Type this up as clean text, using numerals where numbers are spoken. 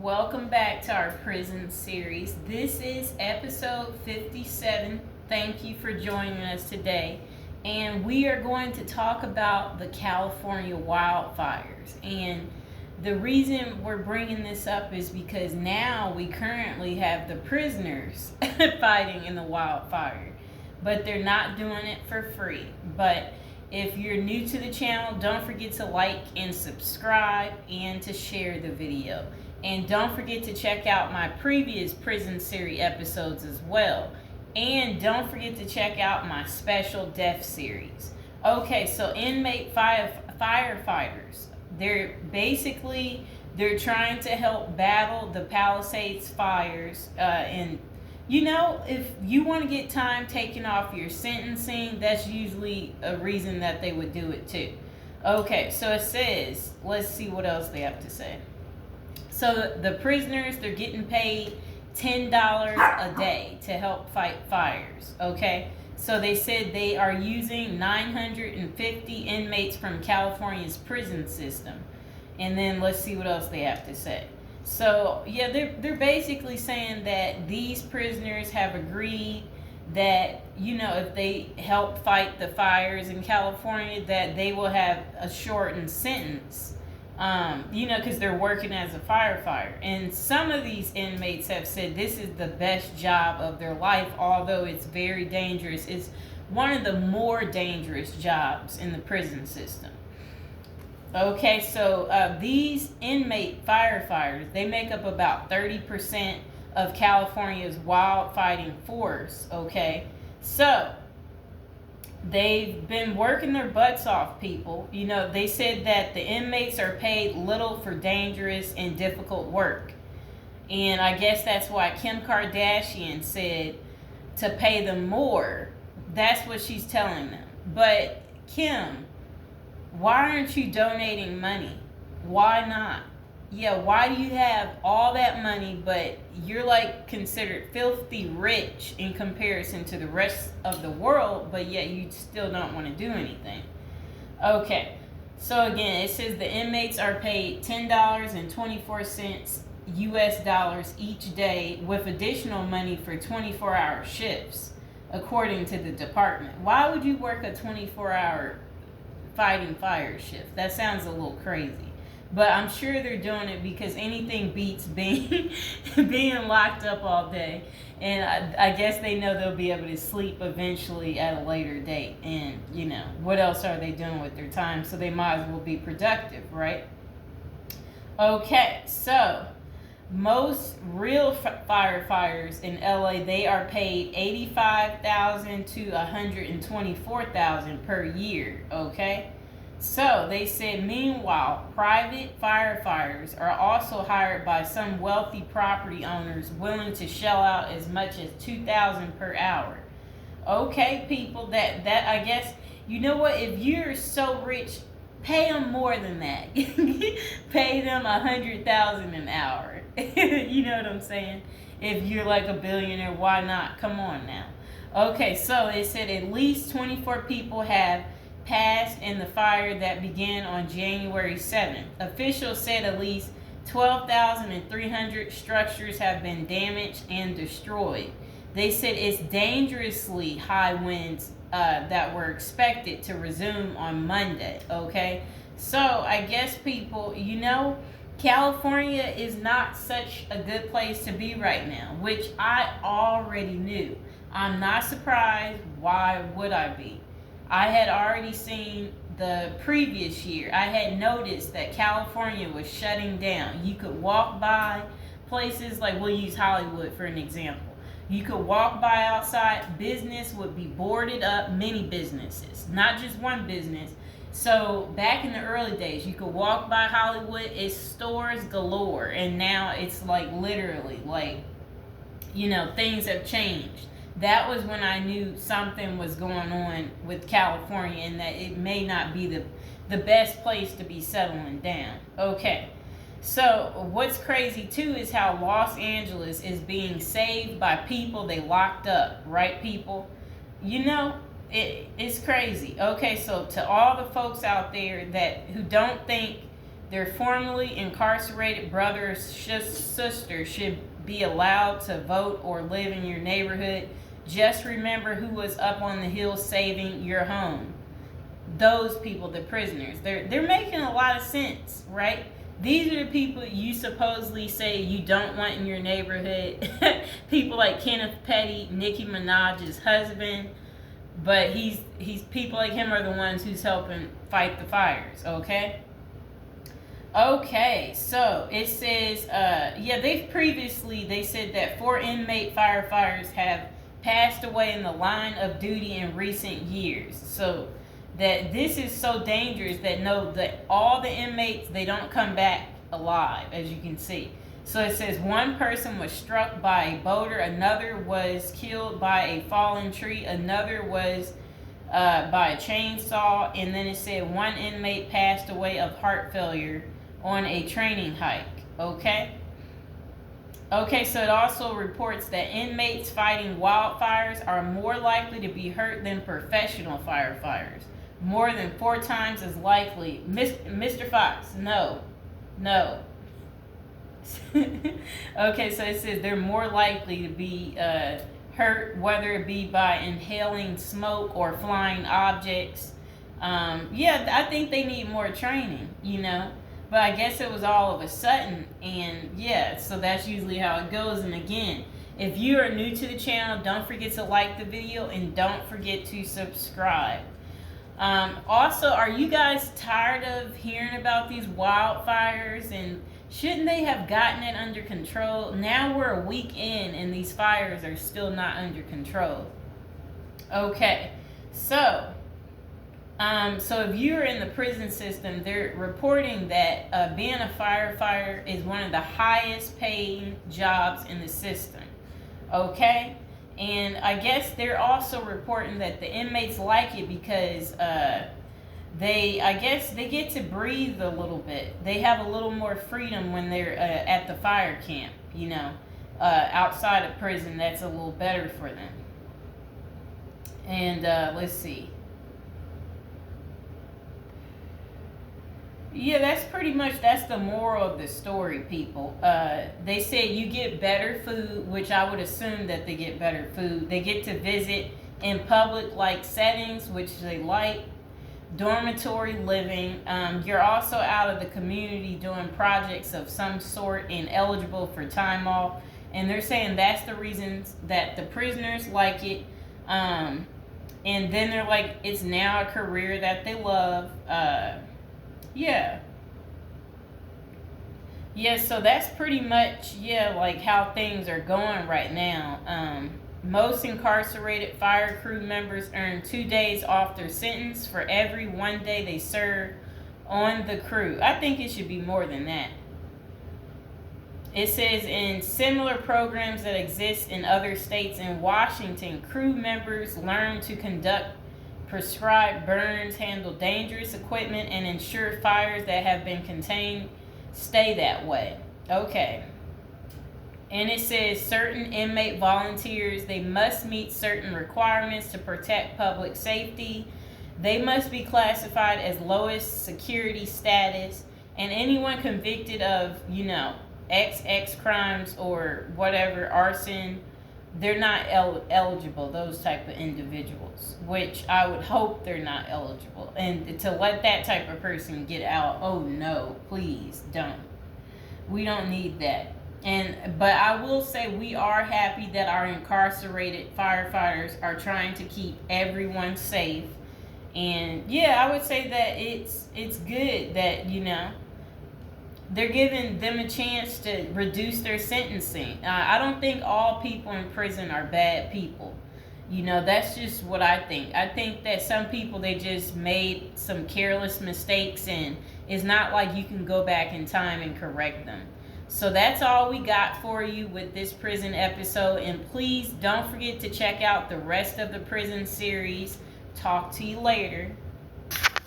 Welcome back to our prison series. This is episode 57. Thank you for joining us today. And we are going to talk about the California wildfires. And the reason we're bringing this up is because now we currently have the prisoners fighting in the wildfire. But they're not doing it for free. But if you're new to the channel, don't forget to like and subscribe and to share the video. And don't forget to check out my previous prison series episodes as well. And don't forget to check out my special death series. Okay, so inmate firefighters. They're trying to help battle the Palisades fires. And you know, if you want to get time taken off your sentencing, that's usually a reason that they would do it too. Okay, so it says, let's see what else they have to say. So the prisoners, they're getting paid $10 a day to help fight fires, okay? So they said they are using 950 inmates from California's prison system. And then let's see what else they have to say. So, yeah, they're basically saying that these prisoners have agreed that, you know, if they help fight the fires in California, that they will have a shortened sentence. You know, because they're working as a firefighter. And some of these inmates have said this is the best job of their life, although it's very dangerous. It's one of the more dangerous jobs in the prison system. Okay, so these inmate firefighters, they make up about 30% of California's wildfighting force, okay? So they've been working their butts off, people. You know, they said that the inmates are paid little for dangerous and difficult work. And I guess that's why Kim Kardashian said to pay them more. That's what she's telling them. But Kim, why aren't you donating money? Why not? Yeah, why do you have all that money, but you're like considered filthy rich in comparison to the rest of the world, but yet you still don't want to do anything? Okay, so again, it says the inmates are paid $10.24 US dollars each day with additional money for 24-hour shifts, according to the department. Why would you work a 24-hour fighting fire shift? That sounds a little crazy. But I'm sure they're doing it because anything beats being locked up all day. And I guess they know they'll be able to sleep eventually at a later date. And, you know, what else are they doing with their time? So they might as well be productive, right? Okay, so most real firefighters in LA, they are paid $85,000 to $124,000 per year, okay? So they said, meanwhile, private firefighters are also hired by some wealthy property owners willing to shell out as much as $2,000 per hour. Okay, people, that I guess, you know what? If you're so rich, pay them more than that. Pay them $100,000 an hour. You know what I'm saying? If you're like a billionaire, why not? Come on now. Okay, so they said at least 24 people have passed in the fire that began on January 7th. Officials said at least 12,300 structures have been damaged and destroyed. They said it's dangerously high winds that were expected to resume on Monday, okay? So I guess, people, you know, California is not such a good place to be right now, which I already knew. I'm not surprised. Why would I be? I had already seen the previous year. I had noticed that California was shutting down. You could walk by places like, we'll use Hollywood for an example. You could walk by outside, business would be boarded up, many businesses, not just one business. So back in the early days, you could walk by Hollywood, it's stores galore, and now it's like literally like, you know, things have changed. That was when I knew something was going on with California and that it may not be the best place to be settling down. Okay, so what's crazy too is how Los Angeles is being saved by people they locked up, right, people? You know, it's crazy. Okay, so to all the folks out there who don't think Their formerly incarcerated brother or sister should be allowed to vote or live in your neighborhood. Just remember who was up on the hill saving your home. Those people, the prisoners, they're making a lot of sense, right? These are the people you supposedly say you don't want in your neighborhood. People like Kenneth Petty, Nicki Minaj's husband. But he's people like him are the ones who's helping fight the fires, okay? Okay, so it says, they said that 4 inmate firefighters have passed away in the line of duty in recent years. So that this is so dangerous that all the inmates, they don't come back alive, as you can see. So it says one person was struck by a boulder, another was killed by a fallen tree, another was by a chainsaw, and then it said one inmate passed away of heart failure on a training hike. Okay, so it also reports that inmates fighting wildfires are more likely to be hurt than professional firefighters. More than 4 times as likely. Mr. Fox, no. Okay, so it says they're more likely to be hurt, whether it be by inhaling smoke or flying objects. I think they need more training, But I guess it was all of a sudden, and so that's usually how it goes. And again, if you are new to the channel, don't forget to like the video and don't forget to subscribe. Also, are you guys tired of hearing about these wildfires, and shouldn't they have gotten it under control? Now we're a week in and these fires are still not under control. Okay, so if you're in the prison system, they're reporting that being a firefighter is one of the highest paying jobs in the system. Okay? And I guess they're also reporting that the inmates like it because they get to breathe a little bit. They have a little more freedom when they're at the fire camp, outside of prison. That's a little better for them. And let's see. Yeah, that's the moral of the story, people. They say you get better food, which I would assume that they get better food. They get to visit in public-like settings, which they like. Dormitory living. You're also out of the community doing projects of some sort and eligible for time off. And they're saying that's the reasons that the prisoners like it. And then they're like, it's now a career that they love. So that's pretty much, like how things are going right now. Most incarcerated fire crew members earn 2 days off their sentence for every 1 day they serve on the crew. I think it should be more than that. It says in similar programs that exist in other states in Washington, crew members learn to conduct prescribed burns, handle dangerous equipment, and ensure fires that have been contained stay that way. Okay. And it says certain inmate volunteers, they must meet certain requirements to protect public safety. They must be classified as lowest security status, and anyone convicted of, XX crimes or whatever, arson, they're not eligible, those type of individuals, which I would hope they're not eligible. And to let that type of person get out, oh no, please don't. We don't need that. But I will say we are happy that our incarcerated firefighters are trying to keep everyone safe. And I would say that it's good that, they're giving them a chance to reduce their sentencing. I don't think all people in prison are bad people. That's just what I think. I think that some people, they just made some careless mistakes, and it's not like you can go back in time and correct them. So that's all we got for you with this prison episode. And please don't forget to check out the rest of the prison series. Talk to you later.